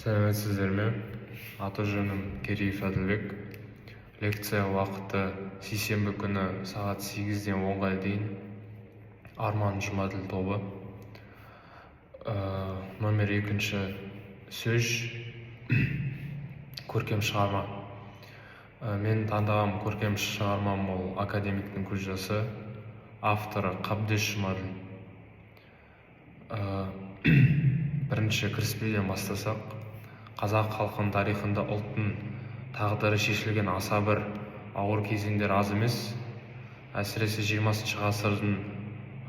Сәлеметсіздер ме? Аты-жөнім Кереев Әділбек. Лекция уақыты сейсенбі күні сағат 8-ден 10-ға дейін. Арман Жұмаділ тобы. Номер 2-ші сөз көркем шығарма. Мен таңдаған көркем шығармам ол академиктің көз жасы. Авторы Қабдеш Жұмаділ. Бірінші кіріспеден бастасақ, қазақ халқының тарихында ұлттың тағдыры шешілген аса бір ауыр кезеңдер аз емес. Әсіресе 20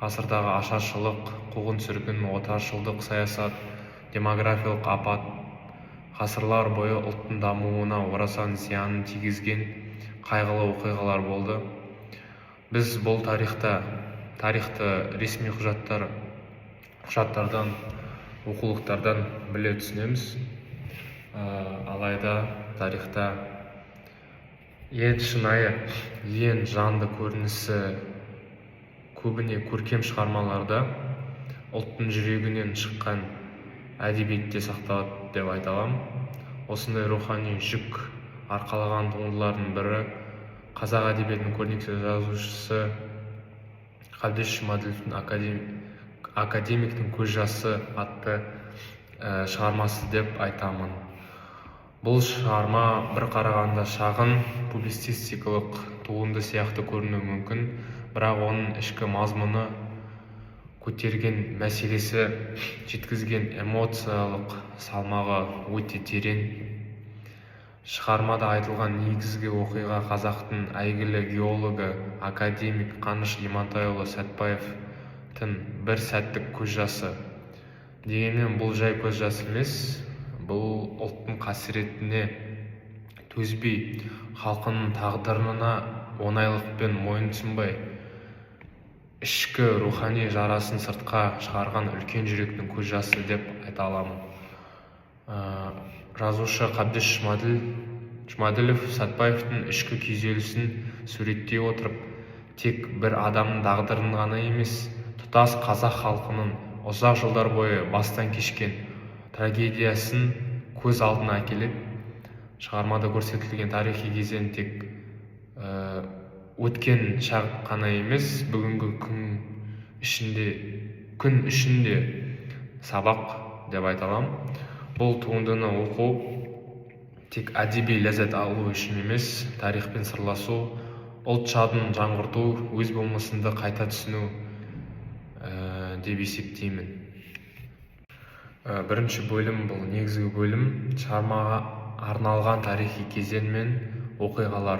ғасырдағы ашаршылық, қуғын-сүргін, отаршылдық саясат, демографиялық апат ғасырлар бойы ұлттың дамуына орасан зиянын тигізген қайғылы оқиғалар болды. Біз бұл тарихты ресми құжаттардан, оқулықтардан біле түсінеміз. Алайда тарихта ең шынайы, ең жанды көрінісі көбіне көркем шығармаларда, ұлттың жүрегінен шыққан әдебиетте сақталады деп айта аламын. Осындай рухани жүк арқалаған туындылардың бірі қазақ әдебиетінің көрнекті жазушысы Қабдеш Жұмаділовтің академиктің көз жасы атты шығармасы деп айтамын. Бұл шығарма бір қарағанда шағын публицистикалық туынды сияқты көрінуі мүмкін, бірақ оның ішкі мазмұны, көтерген мәселесі, жеткізген эмоциялық салмағы өте терең. Шығармада айтылған негізгі оқиға қазақтың әйгілі геологы академик Қаныш Имантайұлы Сәтбаевтың бір сәттік көз жасы. Дегенмен бұл жай көз жасы емес, бұл ұлттың қасіретіне төзбей, халқының тағдырына оңайлықпен мойынсұнбай, ішкі рухани жарасын сыртқа шығарған үлкен жүректің көз жасы деп айта аламын. Жазушы Қабдеш Жұмаділов Сәтбаевтың ішкі күйзелісін суреттей отырып, тек бір адамның тағдырын ғана емес, тұтас қазақ халқының ұзақ жылдар бойы бастан кешкен трагедиясын көз алдына әкеліп, шығармада көрсетілген тарихи кезең тек өткен шақ қана емес, бүгінгі күн ішінде сабақ деп айта аламын. Бұл туындыны оқу тек әдеби ләззат алу үшін емес, тарихпен сырласу, ұлт жадын жаңғырту, өз болмысынды қайта түсіну деп есептеймін. Бірінші бөлім бұл негізгі бөлім, шығармаға арналған тарихи кезең мен оқиғалар.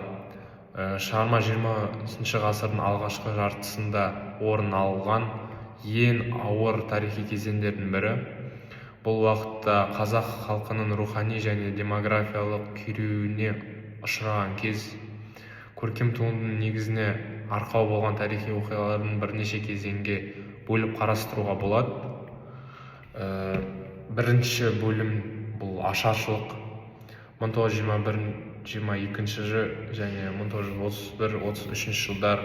Шығарма 20 ғасырдың алғашқы жартысында орын алған ең ауыр тарихи кезеңдердің бірі. Бұл уақытта қазақ халқының рухани және демографиялық күйреуіне ұшыраған кез. Көркем туындының негізіне арқау болған тарихи оқиғалардың бірнеше кезеңге бөліп қарастыруға болады. Бірінші бөлім бұл ашаршылық. 1921-22 және 1931-33 жылдар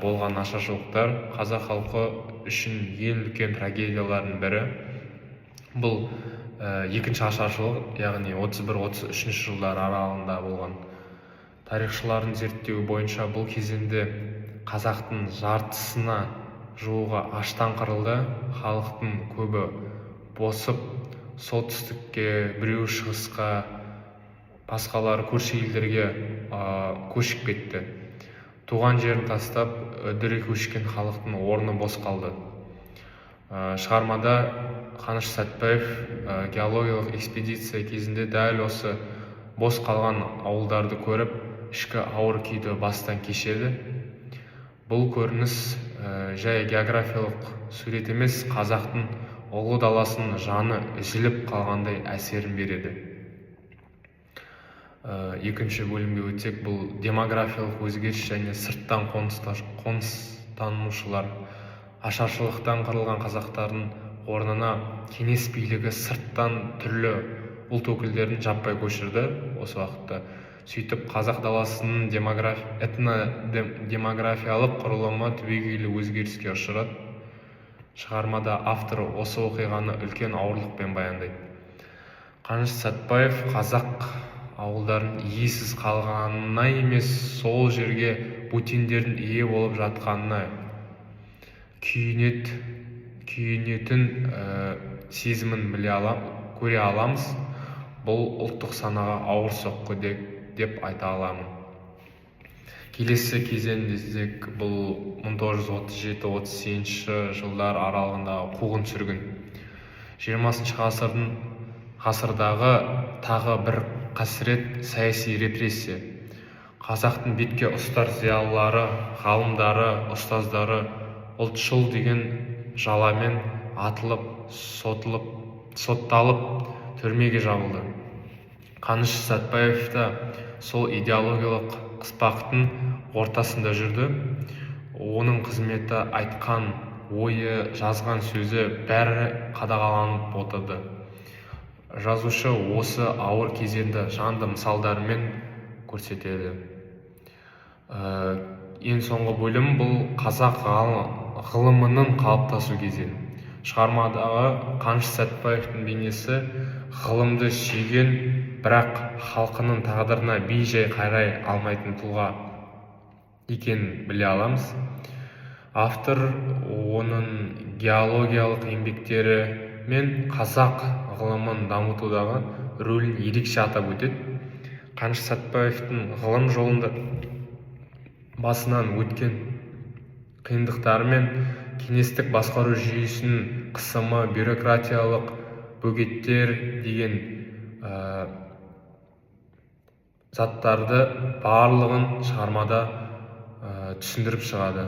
болған ашаршылықтар қазақ халқы үшін ең үлкен трагедиялардың бірі. Бұл екінші ашаршылық, яғни 31-33 жылдар аралығында болған. Тарихшылардың зерттеуі бойынша бұл кезеңде қазақтың жартысына жуығы аштан қырылды, халықтың көбі босып, солтүстікке, біреу шығысқа, басқалары көрші елдерге көшіп кетті. Туған жерін тастап, үдере көшкен халықтың орны бос қалды. Шығармада Қаныш Сәтбаев геологиялық экспедиция кезінде дәл осы бос қалған ауылдарды көріп, ішкі ауыр күйді бастан кешеді. Бұл көрініс жай географиялық сурет емес, қазақтың ұлы даласының жаны үзіліп қалғандай әсерін береді. Екінші бөлімге өтсек, бұл демографиялық өзгеріс және сырттан қоныстанушылар. Ашаршылықтан қырылған қазақтардың орнына кеңес билігі сырттан түрлі ұлт өкілдерін жаппай көшірді осы уақытта. Сөйтіп, қазақ даласының этнодемографиялық құрылымы түбегейлі өзгеріске ұшырады. Шығармада автор осы оқиғаны үлкен ауырлықпен баяндайды. Қаныш Сәтбаев қазақ ауылдарын иесіз қалғанына емес, сол жерге бөтендердің ие болып жатқанына күйінетін сезімін көре аламыз. Бұл ұлттық санаға ауыр соққы деп айта аламын. Келесі кезеңдесек, бұл 1937-38 жылдар аралығындағы қуғын-сүргін. 20 ғасырдағы тағы бір қасірет — саяси репрессия. Қазақтың бетке ұстар зиялылары, ғалымдары, ұстаздары ұлтшыл деген жаламен атылып, сотталып, түрмеге жабылды. Қаныш Сәтбаев та сол идеологиялық қыспақтың ортасында жүрді. Оның қызметі, айтқан ойы, жазған сөзі бәрі қадағаланып отырды. Жазушы осы ауыр кезеңді жанды мысалдармен көрсетеді. Ең соңғы бөлім — бұл қазақ ғылымының қалыптасу кезеңі. Шығармадағы Қаныш Сәтбаевтың бейнесі ғылымды сүйген, бірақ халқының тағдырына бей-жай қарай алмайтын тұлға екенін біле аламыз. Автор оның геологиялық еңбектері мен қазақ ғылымын дамытудағы рөлін ерекше атап өтеді. Қаныш Сәтбаевтың ғылым жолында басынан өткен қиындықтары мен кеңестік басқару жүйесінің қысымы, бюрократиялық бөгеттер деген заттарды барлығын шығармада түсіндіріп шығады.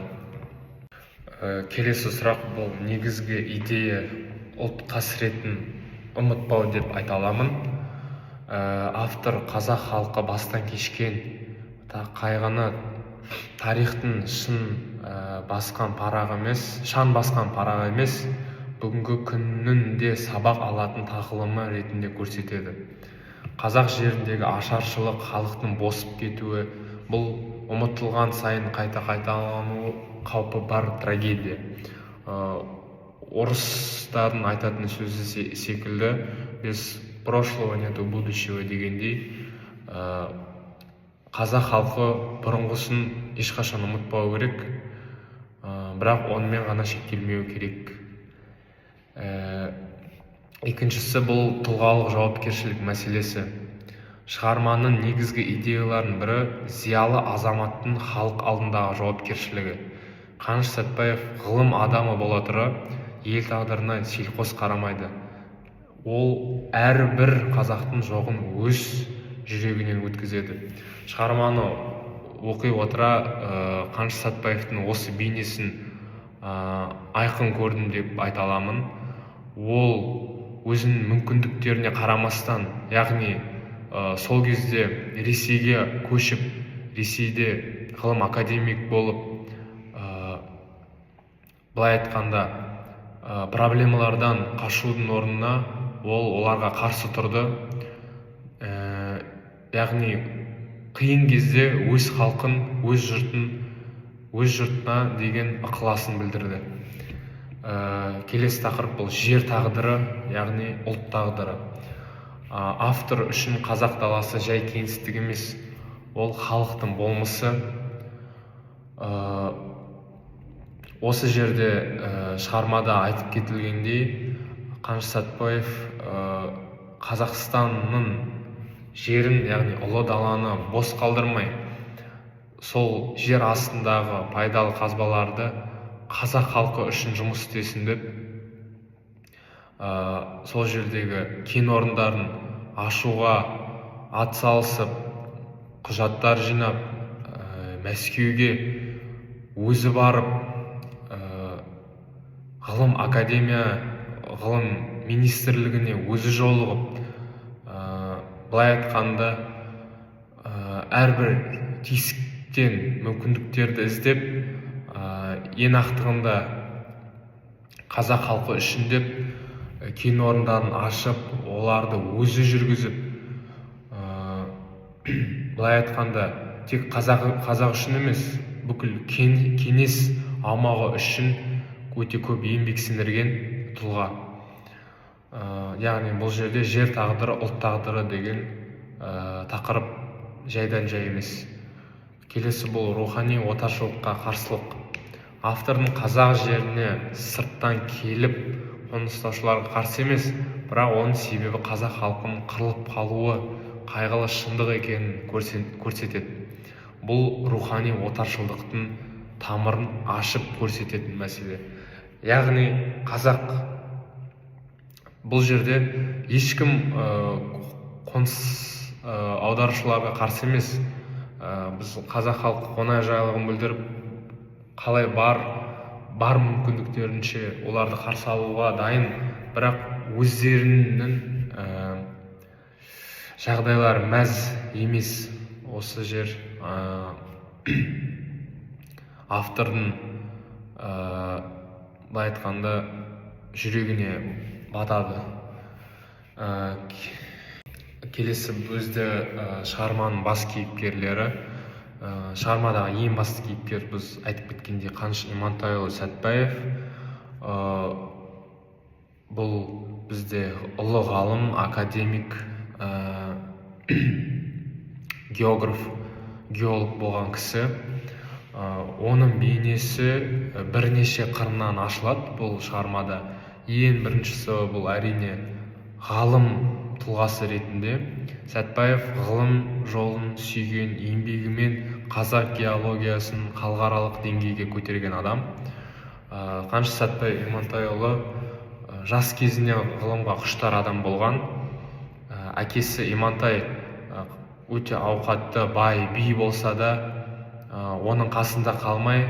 Келесі сұрақ — бұл негізгі идея ұлт қасіретін ұмытпау деп айта аламын. Автор қазақ халқы бастан кешкен қайғыны тарихтың шан басқан парағы емес, бүгінгі күннің де сабақ алатын тағылымы ретінде көрсетеді. Қазақ жеріндегі ашаршылық, халықтың босып кетуі — бұл ұмытылған сайын қайталану қаупі бар трагедия. Орыстардың айтатын сөзі секілді, без прошлого нету будущего дегендей, қазақ халқы бұрынғысын ешқашан ұмытпау керек, бірақ онымен ғана шектелмеу керек. Екіншісі — бұл тұлғалық жауапкершілік мәселесі. Шығарманың негізгі идеяларының бірі зиялы азаматтың халық алдындағы жауапкершілігі. Қаныш Сәтбаев ғылым адамы бола тұра ел тағдырына селқос қарамайды. Ол әрбір қазақтың жоғын өз жүрегінен өткізеді. Шығарманы оқи отыра Қаныш Сәтбаевтың осы бейнесін айқын көрдім деп айта аламын. Ол өзінің мүмкіндіктеріне қарамастан, яғни сол кезде Ресейге көшіп, Ресейде ғылым академик болып, былай айтқанда проблемалардан қашудың орнына оларға қарсы тұрды. Яғни қиын кезде өз халқын, өз жұртына деген ықыласын білдірді. Келесі тақырып — бұл жер тағдыры, яғни ұлт тағдыры. Автор үшін қазақ даласы жай кеңістік емес, ол халықтың болмысы. Осы жерде шығармада айтып кетілгендей, Қаныш Сәтбаев Қазақстанның жерін, яғни ұлы даланы бос қалдырмай, сол жер астындағы пайдалы қазбаларды қазақ халқы үшін жұмыс істесін деп, сол жердегі кен орындарын ашуға атсалысып, құжаттар жинап, Мәскеуге өзі барып, ғылым министрлігіне өзі жолығып, былай айтқанда әрбір тесіктен мүмкіндіктерді іздеп, ең ақтығында қазақ халқы үшін деп кен орындарын ашып, оларды өзі жүргізіп, былай айтқанда тек қазақ үшін емес, бүкіл кеңес аумағы үшін өте көп еңбек сіңірген тұлға. яғни бұл жерде жер тағдыры, ұлт тағдыры деген тақырып жайдан жай емес. Келесі бұл рухани отаршылыққа қарсылық. Автордың қазақ жеріне сырттан келіп қоныстанушыларға қарсы емес, бірақ оның себебі қазақ халқының қырылып қалуы қайғылы шындық екенін көрсетеді. Бұл рухани отаршылдықтың тамырын ашып көрсететін мәселе. Яғни қазақ, бұл жерде ешкім қоныс аударушыларға қарсы емес. Біз қазақ халқы қонақжайлығын білдіріп, қалай бар мүмкіндіктерінше оларды қарсы алуға дайын, бірақ өздерінің жағдайлары мәз емес. Осы жер автордың былай айтқанда жүрегіне батады. Келесі бізді шығарманың бас кейіпкерлері. Шығармадағы ең басты кейіпкер біз айтып кеткендей Қаныш Имантайұлы Сәтбаев. Бұл бізде ұлы ғалым, академик, географ, геолог болған кісі. Оның бейнесі бірнеше қырынан ашылады бұл шығармада. Ең біріншісі бұл әрине ғалым тұлғасы ретінде. Сәтбаев ғылым жолын сүйген, еңбегімен қазақ геологиясын халықаралық деңгейге көтерген адам. Қаныш Сәтбаев Имантайұлы жас кезінде ғылымға құштар адам болған. Әкесі Имантай өте ауқатты, бай, би болса да, оның қасында қалмай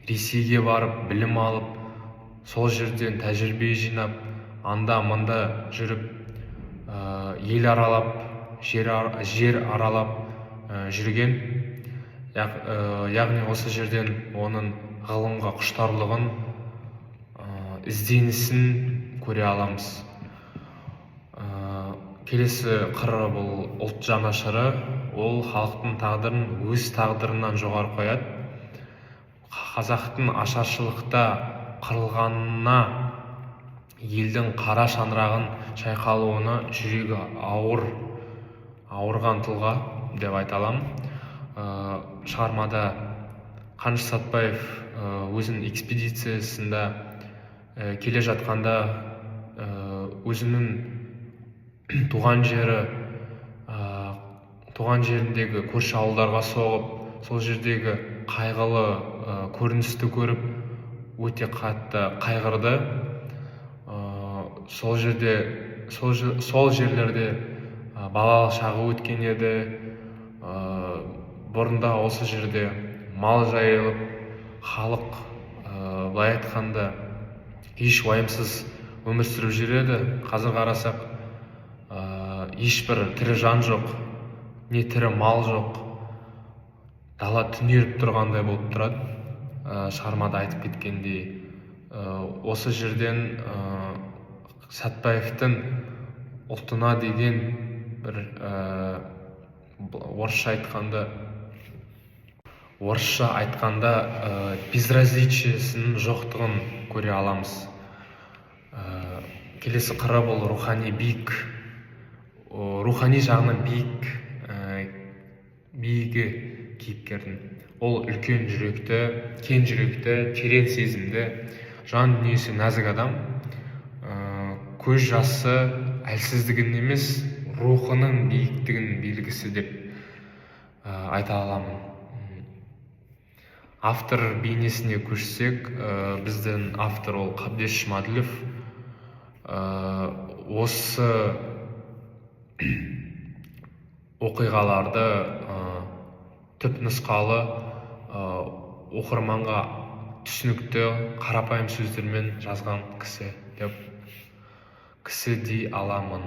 Ресейге барып, білім алып, сол жерден тәжірибе жинап, анда-мында жүріп, ел аралап, жер аралап жүрген. Яғни осы жерден оның ғылымға құштарлығын, ізденісін көре аламыз. Келесі қыры бұл ұлт жанашыры. Ол халықтың тағдырын өз тағдырынан жоғары қояды. Қазақтың ашаршылықта қырылғанына, елдің қара шаңырағын шайқалуына жүрегі ауырған тұлға деп айта аламын. Шығармада Қаныш Сәтбаев өзінің экспедициясында келе жатқанда өзінің туған жеріндегі көрші ауылдарға соғып, сол жердегі қайғылы көріністі көріп, өте қатты қайғырды. Сол жерлерде балалық шағы өткен еді. Бұрында осы жерде мал жайылып, халық былай айтқанда еш уайымсыз өмір сүріп жүреді. Қазір қарасақ, ешбір тірі жан жоқ, не тірі мал жоқ. Дала түнеріп тұрғандай болып тұрады. Шығармада айтып кеткендей, осы жерден Сәтбаевтың ұлтына деген бір орысша айтқанда безразличиесінің жоқтығын көре аламыз. Келесі қыры бұл рухани биік. Рухани жағынан биігі кейіпкердің. Ол үлкен жүректі, кең жүректі, терең сезімді, жан дүниесі нәзік адам. Көз жасы әлсіздігін емес, рухының биіктігінің белгісі деп айта аламын. Автор бейнесіне көшсек, біздің автор ол Қабдеш Жұмаділов. Осы оқиғаларды түп нұсқалы оқырманға түсінікті, қарапайым сөздермен жазған кісі дей аламын.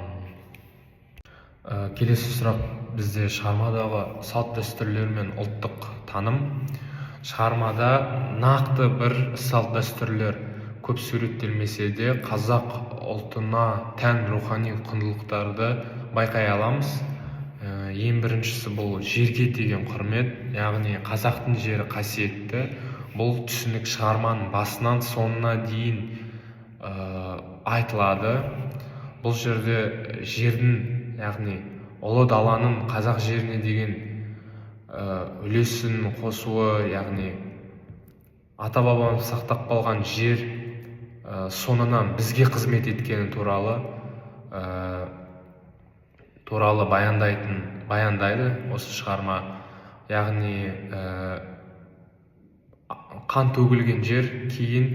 Келесі сұрақ бізде шығармадағы салт дәстүрлер мен ұлттық таным. Шығармада нақты бір салт дәстүрлер көп суреттелмесе де, қазақ ұлтына тән рухани құндылықтарды байқай аламыз. Ең біріншісі бұл жерге деген құрмет, яғни қазақтың жері қасиетті. Бұл түсінік шығарманың басынан соңына дейін айтылады. Бұл жерде жердің, яғни ұлы даланың қазақ жеріне деген үлесін қосуы, яғни ата бабамыз сақтап қалған жер соңынан бізге қызмет еткені туралы баяндайды осы шығарма. Яғни қан төгілген жер кейін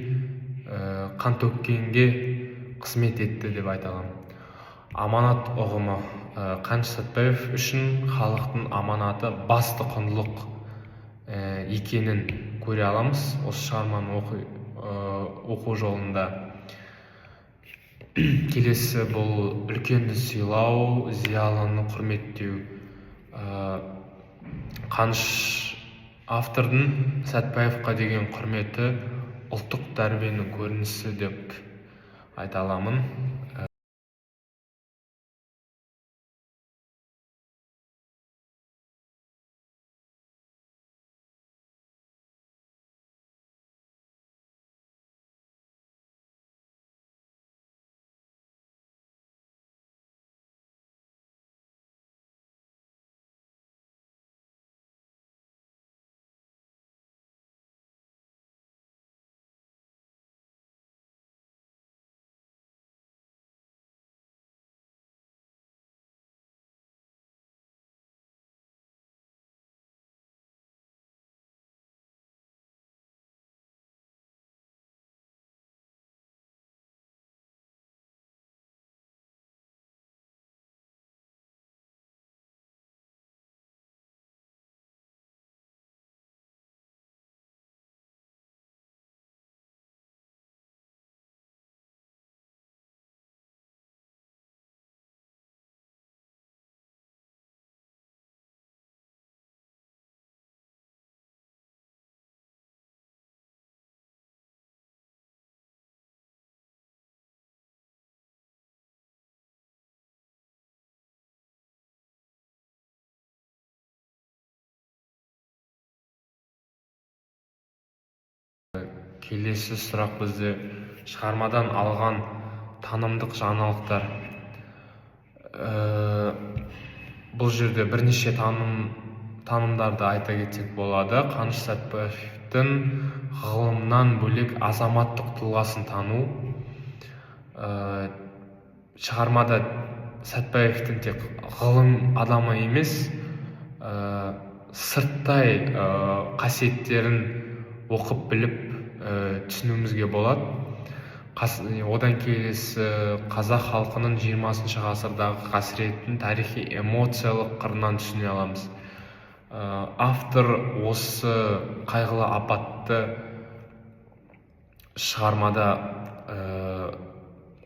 қан төккенге қызмет етті деп айта аламын. Аманат ұғымы. Қаныш Сәтпаев үшін халықтың аманаты басты құндылық екенін көре аламыз осы шығарманы оқу жолында. Келесі бұл үлкенді сыйлау, зиялыны құрметтеу. Қаныш автордың Сәтпаевқа деген құрметі ұлттық тәрбиенің көрінісі деп айта аламын. Келесі сұрақ бізде шығармадан алған танымдық жаңалықтар. Бұл жерде бірнеше танымдарды айта кетсек болады. Қаныш Сәтпаевтың ғылымнан бөлек азаматтық тұлғасын тану. Шығармада Сәтпаевтың тек ғылым адамы емес, сырттай қасиеттерін оқып біліп түсінуімізге болады. Одан келесі қазақ халқының 20 ғасырдағы қасіретін тарихи эмоциялық қырынан түсіне аламыз. Автор осы қайғылы апатты шығармада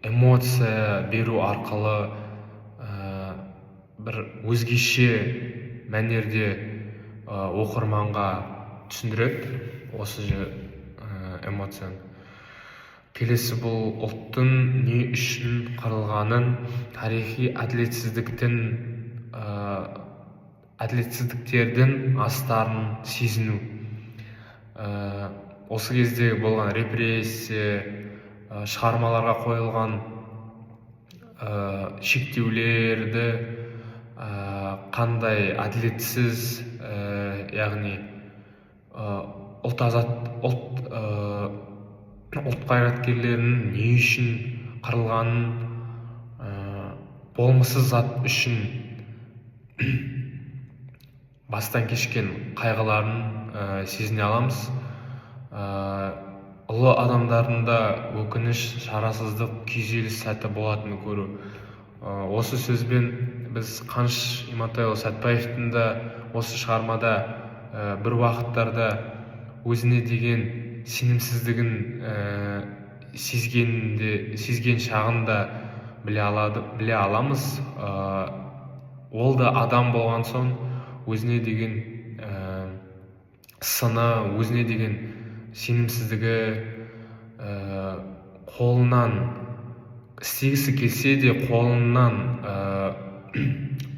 эмоция беру арқылы бір өзгеше мәнерде оқырманға түсіндіреді осы эмоцияны. Келесі бұл ұлттың не үшін қырылғанын, тарихи әділетсіздіктердің астарын сезіну. Осы кезде болған репрессия, шығармаларға қойылған шектеулерді қандай әділетсіз, яғни ұлт қайраткерлерінің не үшін қырылғанын, болмыссыз зат үшін бастан кешкен қайғыларын сезіне аламыз. Ұлы адамдардың да өкініш, шарасыздық, күйзеліс сәті болатынын көру. Осы сөзбен біз Қаныш Имантайұлы Сәтпаевтың да осы шығармада бір уақыттарда өзіне деген сенімсіздігін сезген шағында біле аламыз. Ол да адам болған соң өзіне деген сыны, өзіне деген сенімсіздігі қолынан істегісі келсе де қолында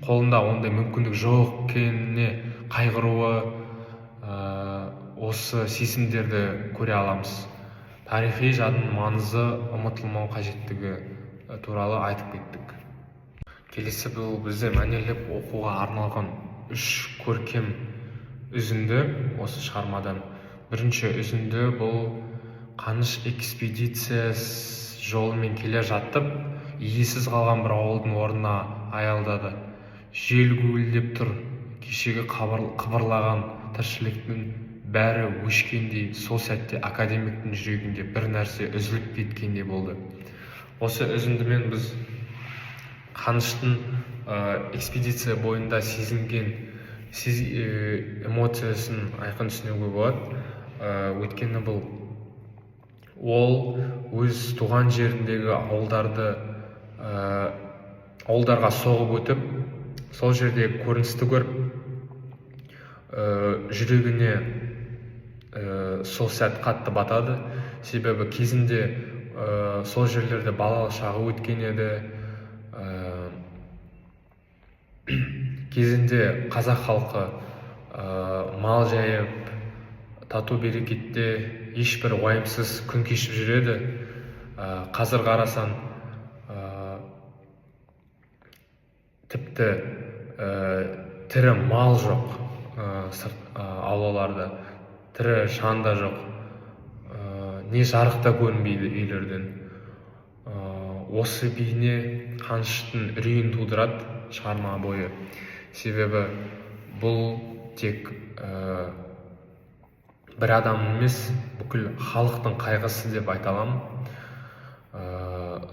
ондай мүмкіндік жоқ екеніне қайғыруы, осы сезімдерді көре аламыз. тарихи жадының маңызы, ұмытылмау қажеттігі туралы айтып кеттік. Келесі бұл бізде мәнерлеп оқуға арналған 3 көркем үзінді осы шығармадан. Бірінші үзінді бұл Қаныш экспедициясы жолымен келе жатып, иесіз қалған бір ауылдың орнына аялдады. Жел гуілдеп тұр, кешегі қыбырлаған тіршіліктің бәрі өшкендей, сол сәтте академиктің жүрегінде бір нәрсе үзіліп кеткендей болды. Осы үзіндімен біз Қаныштың экспедиция бойында сезінген эмоциясын айқын түсінуге болады. Өйткені бұл ол өз туған жеріндегі ауылдарға соғып өтіп, сол жерде көріністі көріп, жүрегіне сол сәт қатты батады. Себебі кезінде сол жерлерде балалық шағы өткен еді. Кезінде қазақ халқы мал жайып, тату берекетте ешбір уайымсыз күн кешіп жүреді. Қазір қарасан, тіпті тірі мал жоқ аулаларда, тірі шаң да жоқ, не жарық та көрінбейді үйлерден. Осы бейне Қаныштың үрейін тудырады шығарма бойы. Себебі бұл тек бір адам емес, бүкіл халықтың қайғысы деп айта аламын.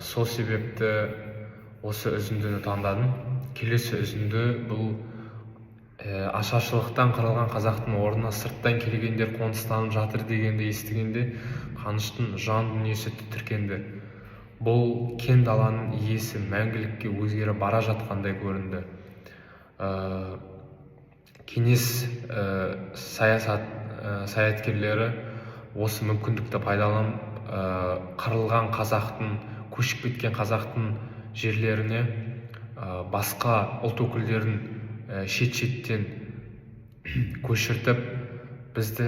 Сол себепті осы үзіндіні таңдадым. Келесі үзінді бұл ашаршылықтан қырылған қазақтың орнына сырттан келгендер қоныстанып жатыр дегенді естігенде Қаныштың жан дүниесі тітіркенді. Бұл кең даланың иесі мәңгілікке өзгеріп бара жатқандай көрінді. Кеңес саяткерлері осы мүмкіндікті пайдаланып, қырылған қазақтың, көшіп кеткен қазақтың жерлеріне басқа ұлт өкілдерін шет-шеттен көшіртіп, бізді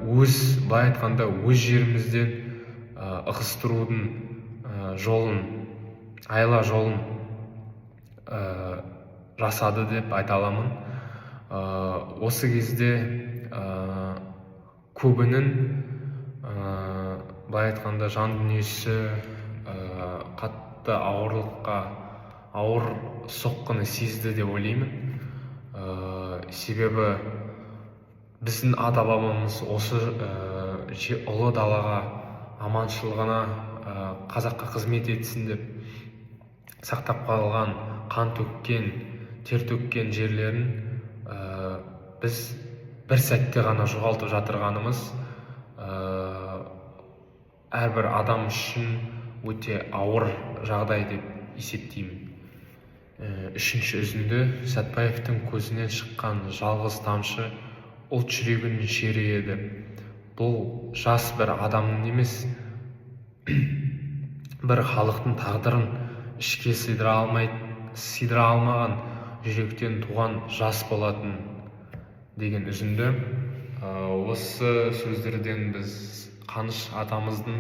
былай айтқанда өз жерімізден ығыстырудың жолын, айла жолын жасады деп айта аламын. Осы кезде көбінің былай айтқанда жан дүниесі қатты ауыр соққыны сезді деп ойлаймын. Себебі біздің ата-бабамыз осы ұлы далаға аманшылығына, қазаққа қызмет етсін деп сақтап қалған, қан төккен, тер төккен жерлерін біз бір сәтте ғана жоғалтып жатырғанымыз әрбір адам үшін өте ауыр жағдай деп есептеймін. Үшінші үзінді Сәтбаевтың көзінен шыққан жалғыз тамшы ұлт жүрегінің шері еді. Бұл жас бір адамның емес, бір халықтың тағдырын ішке сыйдыра алмаған жүректен туған жас болатын деген үзінді. Осы сөздерден біз Қаныш атамыздың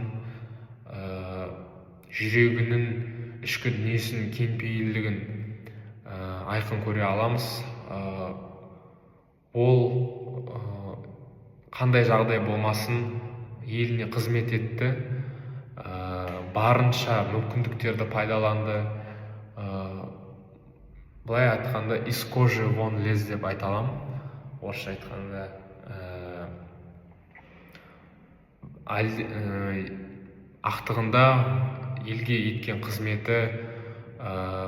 жүрегінің ішкі дүниесінің кеңпейілдігін айқын көре аламыз. Ол қандай жағдай болмасын еліне қызмет етті, барынша мүмкіндіктерді пайдаланды. Былай айтқанда из кожи вон лез деп айта аламын. Орысша айтқанда ақтығында елге еткен қызметі,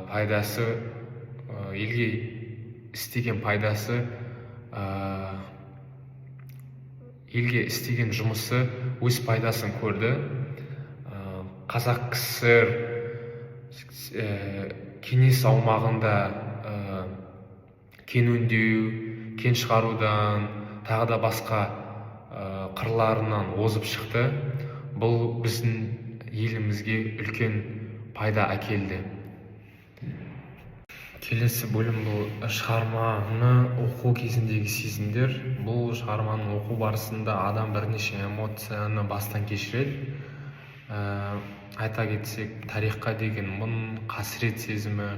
пайдасы, елге істеген пайдасы, елге істеген жұмысы өз пайдасын көрді. Қазақ КСР кеңес аумағында кен өңдеу, кен шығарудан, тағы да басқа қырларынан озып шықты. Бұл біздің елімізге үлкен пайда әкелді. Келесі бөлім бұл шығарманы оқу кезіндегі сезімдер. Бұл шығарманы оқу барысында адам бірнеше эмоцияны бастан кешіреді. Айта кетсек, тарихқа деген мұң, қасірет сезімі,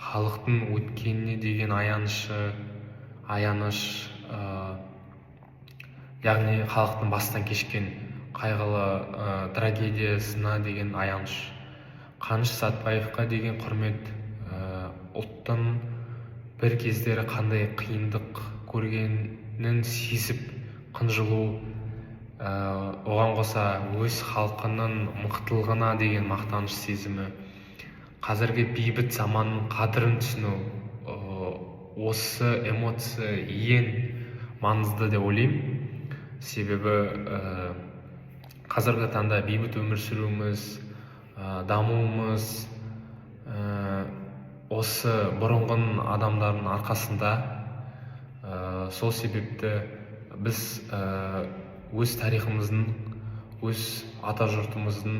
халықтың өткеніне деген аяныш, яғни халықтың бастан кешкен қайғылы трагедиясына деген аяныш, Қаныш Сәтбаевқа деген құрмет, ұлттың бір кездері қандай қиындық көргенін сезіп қынжылу, оған қоса өз халқының мықтылығына деген мақтаныш сезімі, қазіргі бейбіт заманның қадірін түсіну. Осы эмоция ең маңызды деп ойлаймын. Себебі қазіргі таңда бейбіт өмір сүруіміз, дамуымыз осы бұрынғы адамдардың арқасында. Сол себепті біз өз тарихымыздың, өз ата жұртымыздың,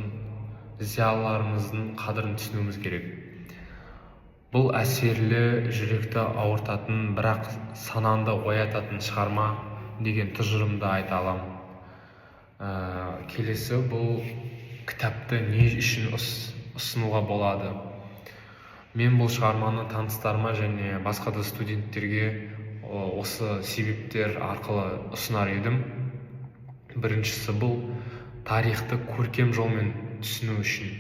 зиялыларымыздың қадірін түсінуіміз керек. Бұл әсерлі, жүректі ауыртатын, бірақ санаңды оятатын шығарма деген тұжырымды айта аламын. Келесі бұл кітапты не үшін ұсынуға болады? Мен бұл шығарманы таныстарыма және басқа да студенттерге осы себептер арқылы ұсынар едім. Біріншісі бұл тарихты көркем жолмен түсіну үшін.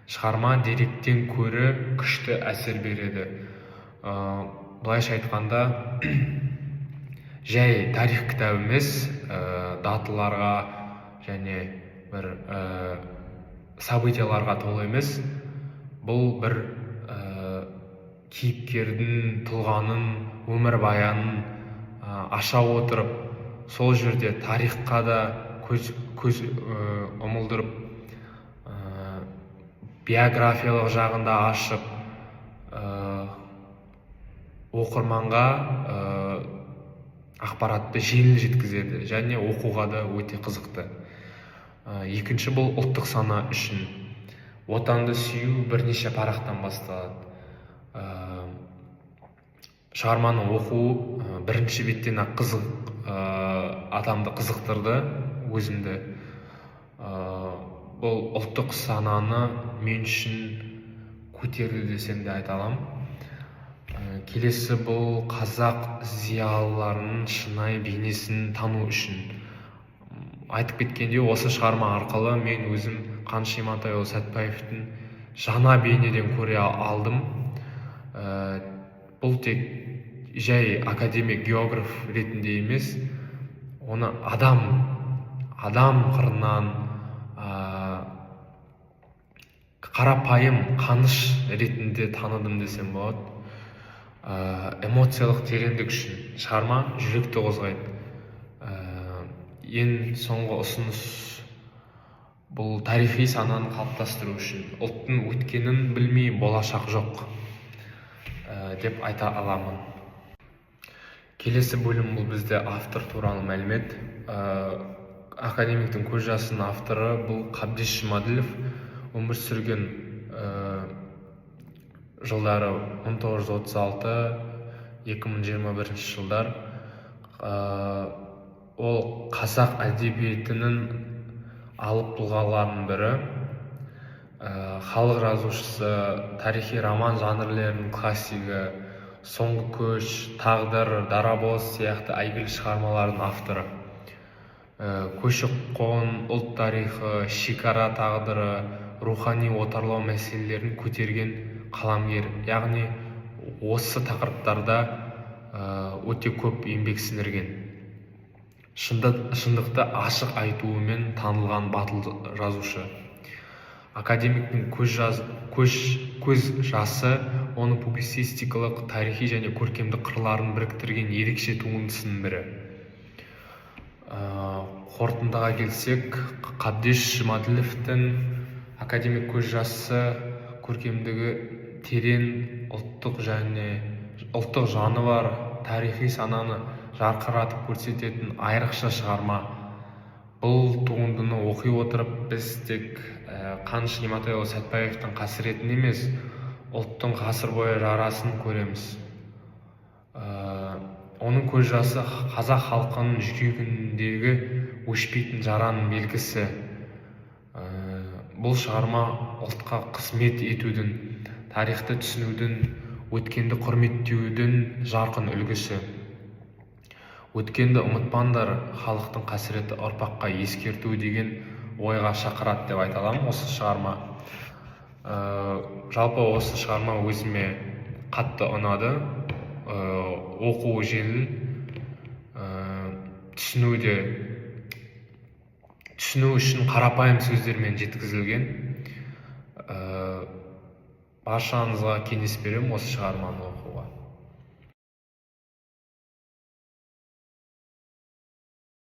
Шығарма деректен көрі күшті әсер береді. Былайша айтқанда, жай тарих кітабы емес, даталарға және бір событияларға толы емес. Бұл бір кейіпкердің тұлғаның өмірбаянын аша отырып, сол жерде тарихқа да көз ұмылдырып, биографиялық жағында ашып, оқырманға ақпаратты жеңіл жеткізеді және оқуға да өте қызықты. Екінші бұл ұлттық сана үшін. Отанды сүю бірнеше парақтан басталады. Шығарманы оқу бірінші беттен ақ адамды қызықтырды, өзімді. Бұл ұлттық сананы мен үшін көтерді десем де айта аламын. Келесі бұл қазақ зиялыларының шынайы бейнесін тану үшін. Айтып кеткенде, осы шығарма арқылы мен өзім Қаныш Имантайұлы Сәтбаевтың жаңа бейнеден көре алдым. Бұл тек жай академик, географ ретінде емес, оны адам қырынан, қарапайым Қаныш ретінде таныдым десем болады. Эмоциялық тереңдік үшін шығарма жүректі қозғайды. Ең соңғы ұсыныс бұл тарихи сананы қалыптастыру үшін. Ұлттың өткенін білмей болашақ жоқ деп айта аламын. Келесі бөлім бұл бізде автор туралы мәлімет. Академиктің көз жасының авторы бұл Қабдеш Жұмаділов. Өмір сүрген жылдары 1936-2021 жылдар. Ол қазақ әдебиетінің алып тұлғаларының бірі. Халық жазушысы, тарихи роман жанрлерінің классигі, Соңғы көш, Тағдыр, Дарабоз сияқты әйгілі шығармалардың авторы. Көші-қон, ұлт тарихы, шекара тағдыры, рухани отарлау мәселелерін көтерген қаламгер. Яғни осы тақырыптарда өте көп еңбек сіңірген. Шындықты ашық айтуымен танылған батыл жазушы. Академиктің көз жасы оны публицистикалық, тарихи және көркемдік қырларын біріктірген ерекше туындысының бірі. Қорытындыға келсек, Қабдеш Жұмаділовтің академик көз жасы көркемдігі терең, ұлттық жаны бар, тарихи сананы жарқыратып көрсететін айрықша шығарма. Бұл туындыны оқи отырып, біз тек Қаныш Имантайұлы Сәтбаевтың қасіретін емес, ұлттың ғасыр бойы жарасын көреміз. Оның көз жасы қазақ халқының жүрегіндегі өшпейтін жараның белгісі. Бұл шығарма ұлтқа қызмет етудің, тарихты түсінудің, өткенді құрметтеудің жарқын үлгісі. Өткенді ұмытпаңдар, халықтың қасіреті ұрпаққа ескерту деген ойға шақырады деп айта аламын осы шығарма. Жалпы осы шығарма өзіме қатты ұнады. Оқу жеңіл, түсіну үшін қарапайым сөздермен жеткізілген. Баршаңызға кеңес беремін осы шығарманы оқуға.